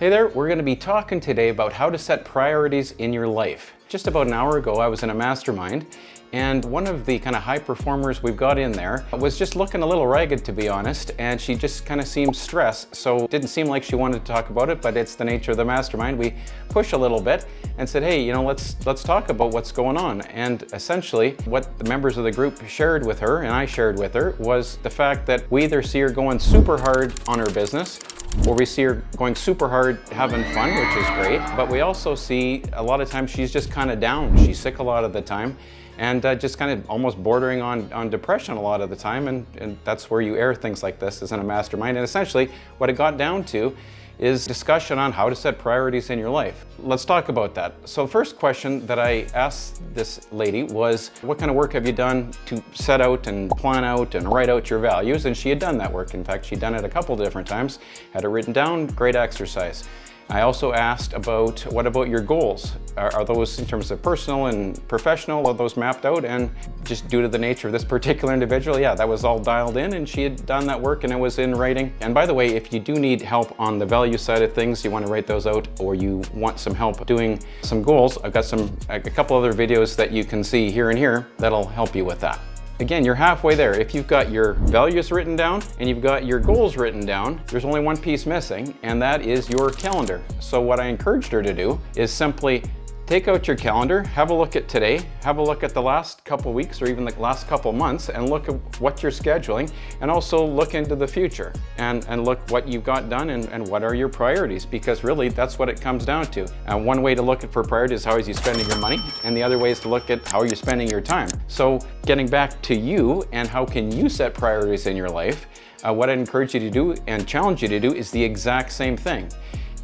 Hey there, we're going to be talking today about how to set priorities in your life. Just about an hour ago, I was in a mastermind, and one of the kind of high performers we've got in there was just looking a little ragged, to be honest, and she just kind of seemed stressed, so it didn't seem like she wanted to talk about it, but it's the nature of the mastermind. We push a little bit and said, hey, let's talk about what's going on. And essentially, what the members of the group shared with her, and I shared with her, was the fact that we either see her going super hard on her business, or we see her going super hard having fun, which is great, but we also see a lot of times she's just kind of down. She's sick a lot of the time, and just kind of almost bordering on depression a lot of the time, and that's where you air things like this, is in a mastermind. And essentially what it got down to is discussion on how to set priorities in your life. Let's talk about that. So first question that I asked this lady was, what kind of work have you done to set out and plan out and write out your values? And she had done that work. In fact, she'd done it a couple different times, had it written down, great exercise. I also asked about, what about your goals? Are those, in terms of personal and professional, are those mapped out? And just due to the nature of this particular individual, yeah, that was all dialed in, and she had done that work and it was in writing. And by the way, if you do need help on the value side of things, you want to write those out, or you want some help doing some goals, I've got a couple other videos that you can see here and here that'll help you with that. Again, you're halfway there. If you've got your values written down and you've got your goals written down, there's only one piece missing, and that is your calendar. So what I encouraged her to do is simply take out your calendar, have a look at today, have a look at the last couple weeks or even the last couple months, and look at what you're scheduling, and also look into the future and look what you've got done and what are your priorities, because really that's what it comes down to. One way to look at for priorities is how are you spending your money, and the other way is to look at how are you spending your time. So getting back to you and how can you set priorities in your life, what I encourage you to do and challenge you to do is the exact same thing.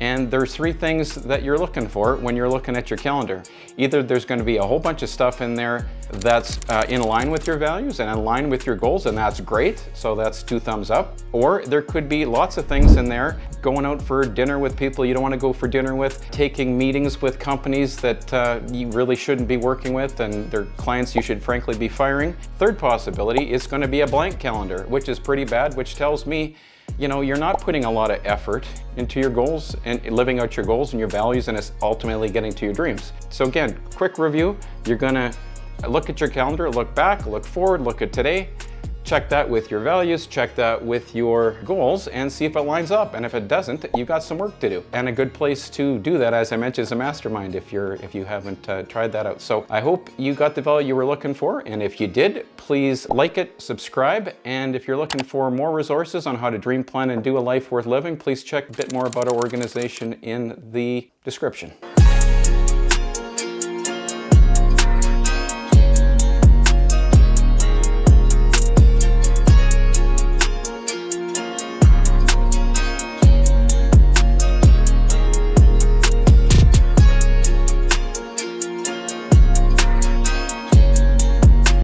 And there's three things that you're looking for when you're looking at your calendar. Either there's going to be a whole bunch of stuff in there that's in line with your values and in line with your goals, and that's great, so that's 2 thumbs up. Or there could be lots of things in there, going out for dinner with people you don't want to go for dinner with, taking meetings with companies that you really shouldn't be working with, and they're clients you should frankly be firing. Third possibility is going to be a blank calendar, which is pretty bad, which tells me you're not putting a lot of effort into your goals and living out your goals and your values, and it's ultimately getting to your dreams. So again, quick review. You're gonna look at your calendar, look back, look forward, look at today, check that with your values, check that with your goals, and see if it lines up. And if it doesn't, you've got some work to do. And a good place to do that, as I mentioned, is a mastermind if you haven't tried that out. So I hope you got the value you were looking for. And if you did, please like it, subscribe. And if you're looking for more resources on how to dream, plan, and do a life worth living, please check a bit more about our organization in the description.